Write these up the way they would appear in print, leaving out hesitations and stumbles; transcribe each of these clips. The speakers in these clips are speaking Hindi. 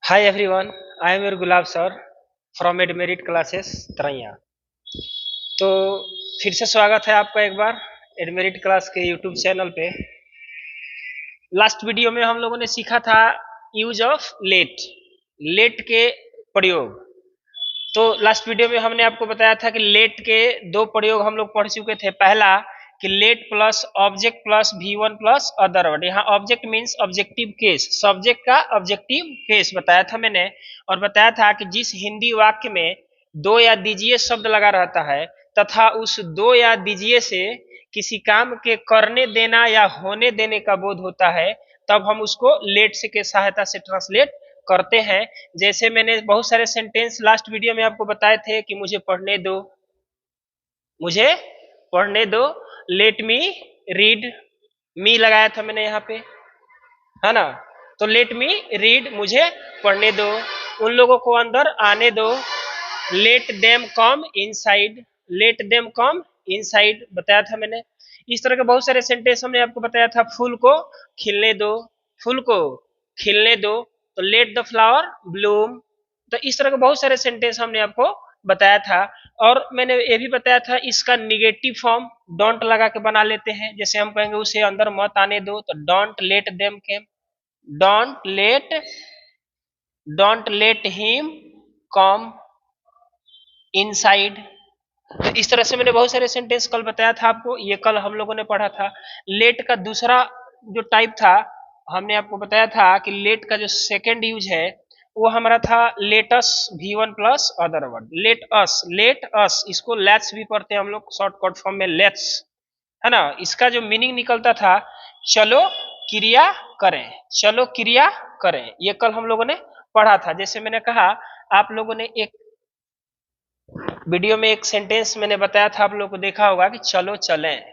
Hi everyone, I am your Gulab sir from Admerit Classes Taraiya. तो फिर से स्वागत है आपका एक बार एडमेरिट क्लास के यूट्यूब चैनल पे। लास्ट वीडियो में हम लोगों ने सीखा था यूज ऑफ लेट, लेट के प्रयोग। तो लास्ट वीडियो में हमने आपको बताया था कि लेट के दो प्रयोग हम लोग पढ़ चुके थे। पहला कि let plus object plus V1 plus other word. यहाँ object means objective case, subject का ऑब्जेक्टिव केस बताया था मैंने। और बताया था कि जिस हिंदी वाक्य में दो या दीजिए शब्द लगा रहता है तथा उस दो या दीजिए से किसी काम के करने देना या होने देने का बोध होता है, तब हम उसको लेट से के सहायता से ट्रांसलेट करते हैं। जैसे मैंने बहुत सारे सेंटेंस लास्ट वीडियो में आपको बताए थे कि मुझे पढ़ने दो, मुझे पढ़ने दो, लेट मी रीड, मी लगाया था मैंने यहाँ पे, है ना। तो लेट मी रीड, मुझे पढ़ने दो, उन लोगों को अंदर आने दो, let them come inside, let them come inside बताया था मैंने। इस तरह के बहुत सारे सेंटेंस हमने आपको बताया था। फूल को खिलने दो, फूल को खिलने दो, तो लेट द फ्लावर ब्लूम। तो इस तरह के बहुत सारे सेंटेंस हमने आपको बताया था। और मैंने ये भी बताया था इसका निगेटिव फॉर्म डोंट लगा के बना लेते हैं। जैसे हम कहेंगे उसे अंदर मत आने दो, तो don't let them came, don't let, don't let him come inside. तो इस तरह से मैंने बहुत सारे सेंटेंस कल बताया था आपको, ये कल हम लोगों ने पढ़ा था। लेट का दूसरा जो टाइप था, हमने आपको बताया था कि लेट का जो सेकंड यूज है वो हमारा था let's V1 plus other word. Let us, let us, इसको लेट्स भी पढ़ते हैं हम लोग शॉर्टकट फॉर्म में लेट्स, है ना। इसका जो मीनिंग निकलता था चलो क्रिया करें, चलो क्रिया करें, ये कल हम लोगों ने पढ़ा था। जैसे मैंने कहा, आप लोगों ने एक वीडियो में एक सेंटेंस मैंने बताया था, आप लोग को देखा होगा कि चलो चलें,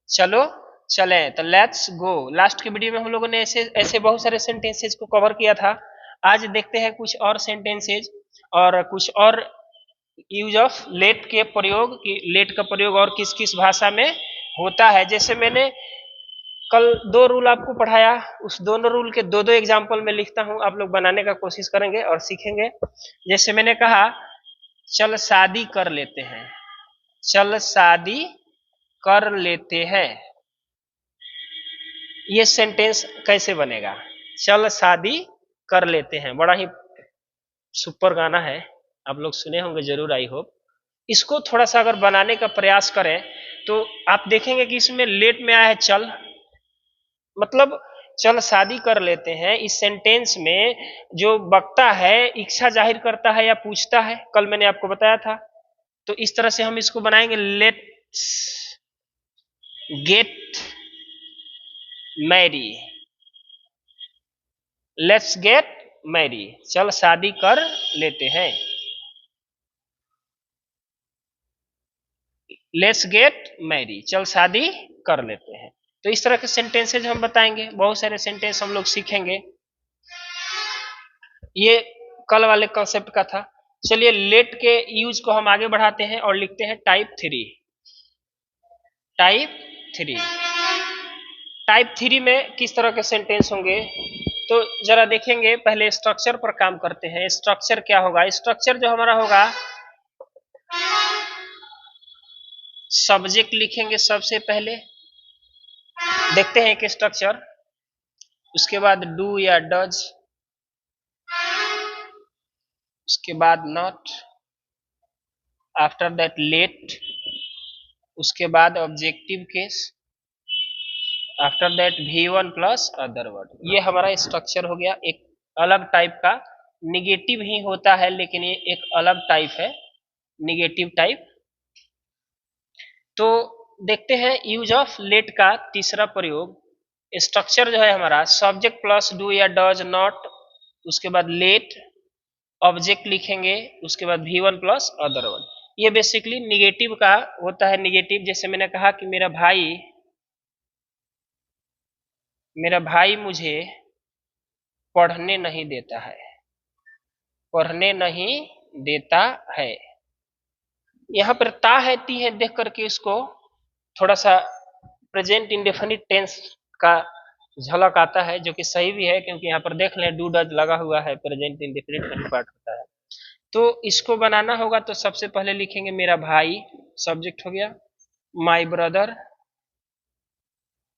चलो चलें, तो लेट्स गो। लास्ट के वीडियो में हम लोगों ने ऐसे ऐसे बहुत सारे सेंटेंसेज को कवर किया था। आज देखते हैं कुछ और सेंटेंसेज और कुछ और यूज ऑफ लेट के प्रयोग, कि लेट का प्रयोग और किस किस भाषा में होता है। जैसे मैंने कल दो रूल आपको पढ़ाया, उस दोनों रूल के दो दो एग्जाम्पल में लिखता हूं, आप लोग बनाने का कोशिश करेंगे और सीखेंगे। जैसे मैंने कहा चल शादी कर लेते हैं, चल शादी कर लेते हैं, ये सेंटेंस कैसे बनेगा? चल शादी कर लेते हैं, बड़ा ही सुपर गाना है, आप लोग सुने होंगे जरूर, आई होप। इसको थोड़ा सा अगर बनाने का प्रयास करें तो आप देखेंगे कि इसमें लेट में आया है चल, मतलब चल शादी कर लेते हैं। इस सेंटेंस में जो वक्ता है इच्छा जाहिर करता है या पूछता है, कल मैंने आपको बताया था। तो इस तरह से हम इसको बनाएंगे, let's get Mary, let's get Mary, चल शादी कर लेते हैं, लेट्स गेट मैरी, चल शादी कर लेते हैं। तो इस तरह के सेंटेंसेज हम बताएंगे, बहुत सारे सेंटेंस हम लोग सीखेंगे। ये कल वाले कॉन्सेप्ट का था। चलिए लेट के यूज को हम आगे बढ़ाते हैं और लिखते हैं type three, type three. Type three में किस तरह के सेंटेंस होंगे तो जरा देखेंगे। पहले स्ट्रक्चर पर काम करते हैं। स्ट्रक्चर क्या होगा? स्ट्रक्चर जो हमारा होगा, सब्जेक्ट लिखेंगे सबसे पहले, देखते हैं कि स्ट्रक्चर, उसके बाद डू या डज, उसके बाद नॉट, आफ्टर दैट लेट, उसके बाद objective case, after that V1 plus other word. ये हमारा स्ट्रक्चर हो गया। एक अलग टाइप का, निगेटिव ही होता है लेकिन ये एक अलग टाइप है, निगेटिव टाइप। तो देखते हैं यूज ऑफ लेट का तीसरा प्रयोग। स्ट्रक्चर जो है हमारा, सब्जेक्ट प्लस डू या डज नॉट, उसके बाद लेट, ऑब्जेक्ट लिखेंगे, उसके बाद V1 प्लस अदर वर्ड। ये बेसिकली निगेटिव का होता है। निगेटिव जैसे मैंने कहा कि मेरा भाई मुझे पढ़ने नहीं देता है, पढ़ने नहीं देता है। यहाँ पर ता है ती है देख करके इसको थोड़ा सा प्रेजेंट इंडेफिनिट टेंस का झलक आता है, जो कि सही भी है क्योंकि यहाँ पर देख लें डू डज लगा हुआ है, प्रेजेंट इंडेफिनिट का पार्ट होता है। तो इसको बनाना होगा तो सबसे पहले लिखेंगे मेरा भाई, सब्जेक्ट हो गया। माई ब्रदर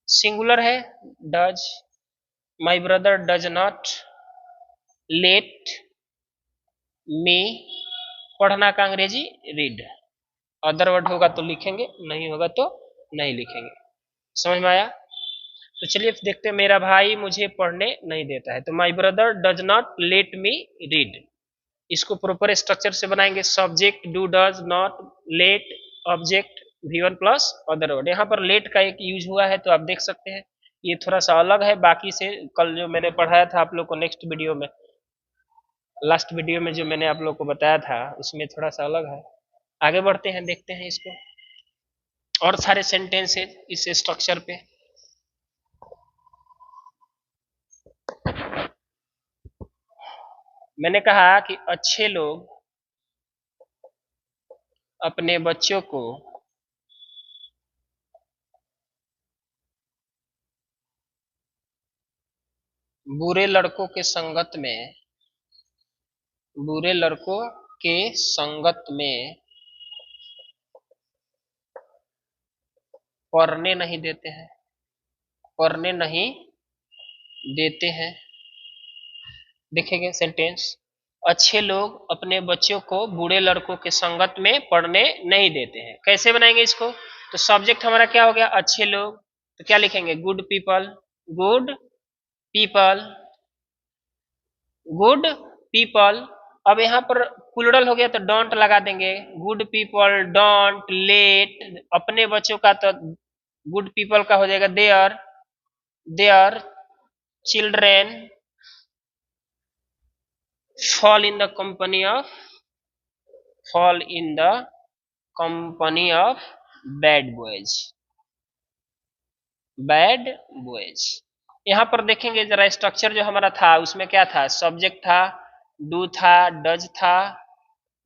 सिंगुलर है, does, my brother does not let मी, पढ़ना का अंग्रेजी रीड। अदर वर्ड होगा तो लिखेंगे, नहीं होगा तो नहीं लिखेंगे। समझ में आया? तो चलिए देखते हैं, मेरा भाई मुझे पढ़ने नहीं देता है, तो my brother does not let me read. इसको प्रॉपर स्ट्रक्चर से बनाएंगे, subject do does not late, object V1 plus other word. यहाँ पर लेट का एक यूज हुआ है तो आप देख सकते हैं ये थोड़ा सा अलग है बाकी से। कल जो मैंने पढ़ाया था आप लोग को नेक्स्ट वीडियो में, लास्ट वीडियो में जो मैंने आप लोग को बताया था उसमें थोड़ा सा अलग है। आगे बढ़ते हैं, देखते हैं इसको और सारे सेंटेंस है इस स्ट्रक्चर पे। मैंने कहा कि अच्छे लोग अपने बच्चों को बुरे लड़कों के संगत में, बुरे लड़कों के संगत में पढ़ने नहीं देते हैं, पढ़ने नहीं देते हैं। देखेंगे सेंटेंस, अच्छे लोग अपने बच्चों को बुरे लड़कों के संगत में पढ़ने नहीं देते हैं। कैसे बनाएंगे इसको? तो सब्जेक्ट हमारा क्या हो गया? अच्छे लोग, तो क्या लिखेंगे? Good people, good people, good people. अब यहाँ पर प्लूरल हो गया तो डोंट लगा देंगे, गुड पीपल डोंट लेट, अपने बच्चों का तो गुड पीपल का हो जाएगा there, their children fall in the company of, fall in the company of bad boys, bad boys। यहाँ पर देखेंगे जरा स्ट्रक्चर जो हमारा था उसमें क्या था? सब्जेक्ट था, डू था, डज था,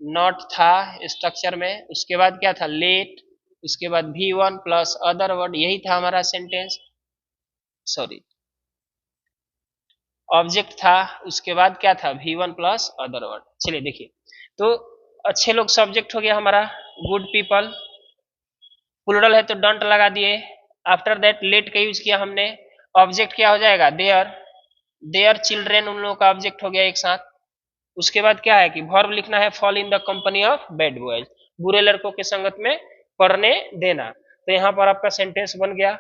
नॉट था स्ट्रक्चर में, उसके बाद क्या था? लेट, उसके बाद V1 प्लस अदर वर्ड, यही था हमारा सेंटेंस। सॉरी, ऑब्जेक्ट था, उसके बाद क्या था? V1 plus other word. चलिए देखिए, तो अच्छे लोग सब्जेक्ट हो गया हमारा, गुड पीपल, प्लूरल है तो डोंट लगा दिए। आफ्टर दैट लेट का यूज किया हमने, ऑब्जेक्ट क्या हो जाएगा? देयर, देयर चिल्ड्रेन उन लोगों का ऑब्जेक्ट हो गया एक साथ। उसके बाद क्या है कि वर्ब लिखना है, fall in the company of bad boys, बुरे लड़कों के संगत में पढ़ने देना। तो यहाँ पर आपका सेंटेंस बन गया,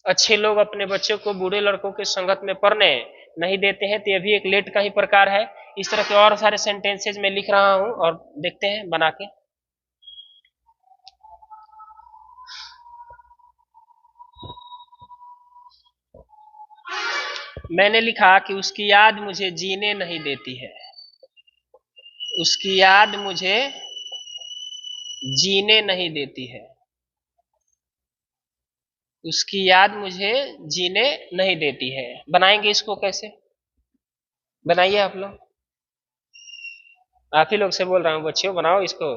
अच्छे लोग अपने बच्चों को बुरे लड़कों के संगत में पढ़ने नहीं देते हैं। तो ये भी एक लेट का ही प्रकार है। इस तरह के और सारे सेंटेंसेज में लिख रहा हूं और देखते हैं बना के। मैंने लिखा कि उसकी याद मुझे जीने नहीं देती है, उसकी याद मुझे जीने नहीं देती है, उसकी याद मुझे जीने नहीं देती है। बनाएंगे इसको कैसे? बनाइए आप लोग, आप ही लोग से बोल रहा हूँ बच्चों, बनाओ इसको।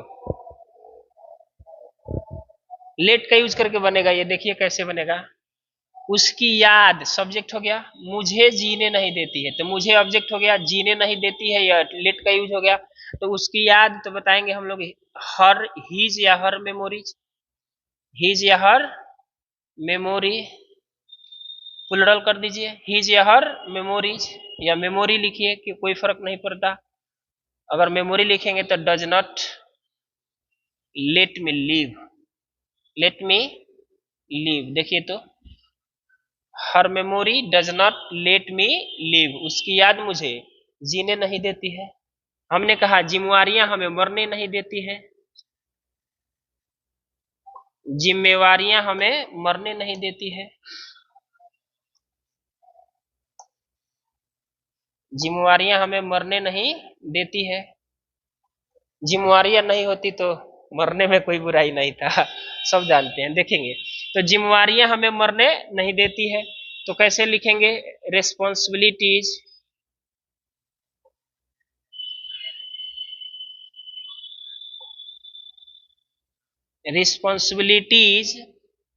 लेट का यूज करके बनेगा, ये देखिए कैसे बनेगा। उसकी याद सब्जेक्ट हो गया, मुझे जीने नहीं देती है, तो मुझे ऑब्जेक्ट हो गया, जीने नहीं देती है या लेट का यूज हो गया। तो उसकी याद तो बताएंगे हम लोग हर, हीज या हर मेमोरीज, हीज या हर मेमोरी, प्लूरल कर दीजिए, हीज या हर मेमोरीज, या मेमोरी लिखिए कि कोई फर्क नहीं पड़ता। अगर मेमोरी लिखेंगे तो does not let me leave, let me leave, देखिए तो हर memory does not let me live, उसकी याद मुझे जीने नहीं देती है। हमने कहा जिम्मेवारियां हमें मरने नहीं देती है, जिम्मेवारियां हमें मरने नहीं देती है, जिम्मेवारियां हमें मरने नहीं देती है। जिम्मेवारियां नहीं होती तो मरने में कोई बुराई नहीं था, सब जानते हैं। देखेंगे तो जिम्मेवारियां हमें मरने नहीं देती है, तो कैसे लिखेंगे? Responsibilities, responsibilities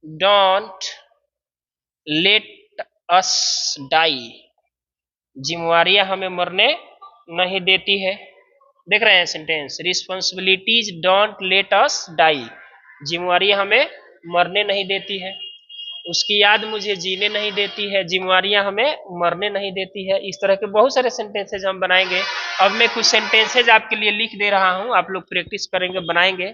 don't let us die, जिम्मेवारियां हमें मरने नहीं देती है। देख रहे हैं sentence, responsibilities don't let us die, जिम्मेवारियां हमें मरने नहीं देती है। उसकी याद मुझे जीने नहीं देती है, जिम्मेवारियां हमें मरने नहीं देती है। इस तरह के बहुत सारे सेंटेंसेज हम बनाएंगे। अब मैं कुछ सेंटेंसेज आपके लिए लिख दे रहा हूं, आप लोग प्रैक्टिस करेंगे, बनाएंगे।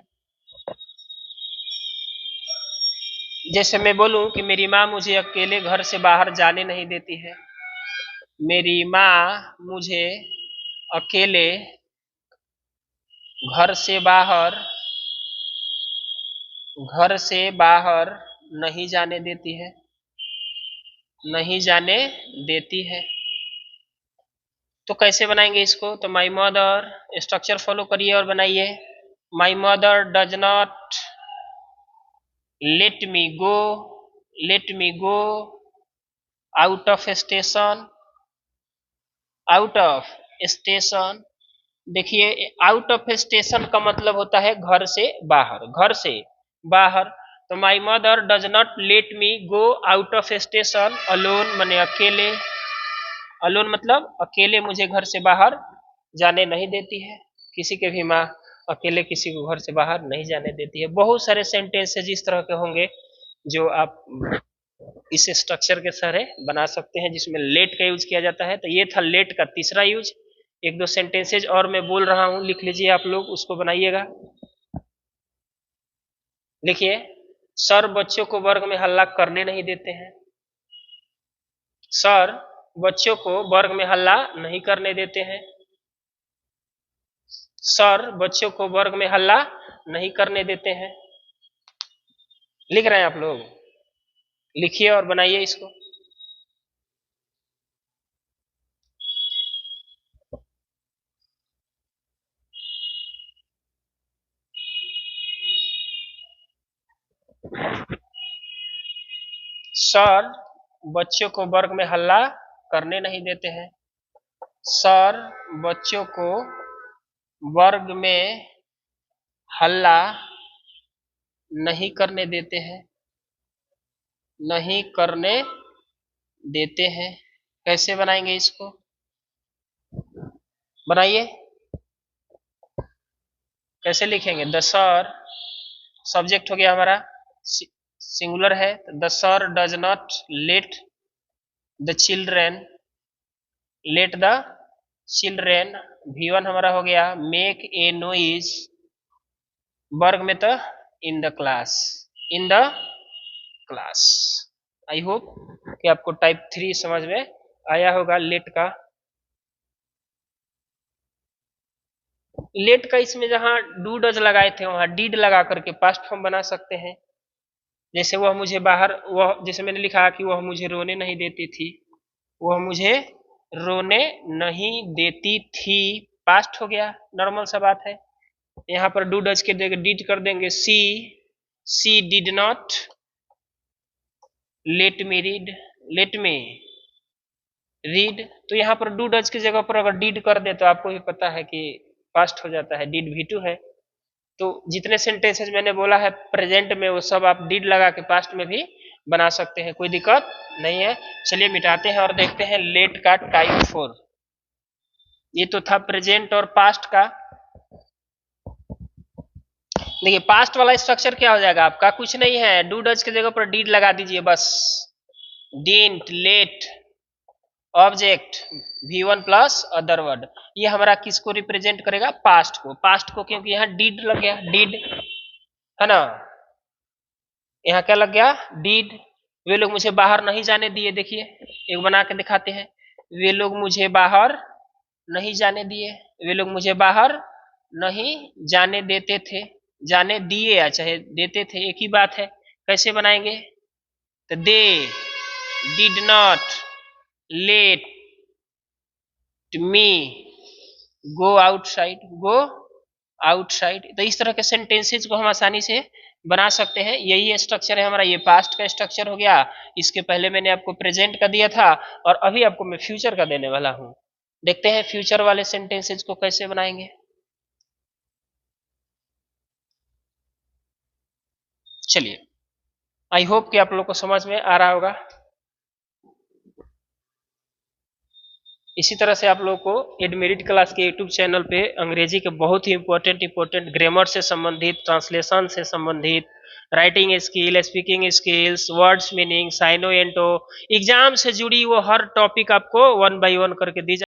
जैसे मैं बोलूं कि मेरी माँ मुझे अकेले घर से बाहर जाने नहीं देती है। मेरी माँ मुझे अकेले घर से बाहर नहीं जाने देती है, नहीं जाने देती है। तो कैसे बनाएंगे इसको? तो माई मदर, स्ट्रक्चर फॉलो करिए और बनाइए। My mother does not let me go out of station, out of station. देखिए, आउट ऑफ स्टेशन का मतलब होता है घर से बाहर, घर से बाहर। तो my mother does not let me go out of station alone, माने अकेले। अलोन मतलब अकेले मुझे घर से बाहर जाने नहीं देती है। किसी के भी माँ अकेले किसी को घर से बाहर नहीं जाने देती है। बहुत सारे सेंटेंसेज इस तरह के होंगे जो आप इस स्ट्रक्चर के सारे बना सकते हैं, जिसमें लेट का यूज किया जाता है। तो ये था लेट का तीसरा यूज। एक दो सेंटेंसेज और मैं बोल रहा हूं, लिख लीजिए आप लोग, उसको बनाइएगा। लिखिए, सर बच्चों को वर्ग में हल्ला करने नहीं देते हैं। सर बच्चों को वर्ग में हल्ला नहीं करने देते हैं। सर बच्चों को वर्ग में हल्ला नहीं करने देते हैं। लिख रहे हैं आप लोग? लिखिए और बनाइए इसको। सर बच्चों को वर्ग में हल्ला करने नहीं देते हैं। सर बच्चों को वर्ग में हल्ला नहीं करने देते हैं, नहीं करने देते हैं। कैसे बनाएंगे इसको? बनाइए। कैसे लिखेंगे? द सर, सब्जेक्ट हो गया हमारा, सिंगुलर है। The sir does not let the children, let the children. V1 हमारा हो गया मेक ए नोइज, वर्ग में तो in the class, in the class. I hope कि आपको टाइप 3 समझ में आया होगा लेट का। लेट का इसमें जहां डू डज लगाए थे वहां डीड लगा करके पास्ट फॉर्म बना सकते हैं। जैसे वह मुझे बाहर, वह जैसे मैंने लिखा कि वह मुझे रोने नहीं देती थी, वह मुझे रोने नहीं देती थी, पास्ट हो गया, नॉर्मल सा बात है। यहाँ पर डू डज के देंगे, डिड कर देंगे। She did not let me read, let me read. तो यहाँ पर डू डज की जगह पर अगर डिड कर दे तो आपको भी पता है कि पास्ट हो जाता है, डिड V2 है। तो जितने सेंटेंसेज मैंने बोला है प्रेजेंट में, वो सब आप डिड लगा के पास्ट में भी बना सकते हैं, कोई दिक्कत नहीं है। चलिए मिटाते हैं और देखते हैं लेट का टाइप 4। ये तो था प्रेजेंट और पास्ट का। देखिए, पास्ट वाला स्ट्रक्चर क्या हो जाएगा आपका? कुछ नहीं है, डू डज की जगह पर डिड लगा दीजिए बस। Didn't, let, object V1 plus other word. ये हमारा किसको रिप्रेजेंट करेगा? पास्ट को। पास्ट को, क्योंकि यहाँ डिड लग गया, डिड है ना, यहाँ क्या लग गया? डिड। वे लोग मुझे बाहर नहीं जाने दिए। देखिए एक बना के दिखाते हैं। वे लोग मुझे बाहर नहीं जाने दिए, वे लोग मुझे बाहर नहीं जाने देते थे, जाने दिए या चाहे देते थे एक ही बात है। कैसे बनाएंगे? तो they did not let me go outside, go outside. तो इस तरह के सेंटेंसेस को हम आसानी से बना सकते हैं। यही स्ट्रक्चर है हमारा। ये पास्ट का स्ट्रक्चर हो गया, इसके पहले मैंने आपको प्रेजेंट का दिया था और अभी आपको मैं फ्यूचर का देने वाला हूं। देखते हैं फ्यूचर वाले सेंटेंसेस को कैसे बनाएंगे। चलिए, आई होप कि आप लोग को समझ में आ रहा होगा। इसी तरह से आप लोगों को एडमेरिट क्लास के यूट्यूब चैनल पे अंग्रेजी के बहुत ही इंपॉर्टेंट ग्रामर से संबंधित, ट्रांसलेशन से संबंधित, writing skill, speaking skills, words meaning, syno anto, exam से जुड़ी वो हर टॉपिक आपको 1 बाय 1 करके दी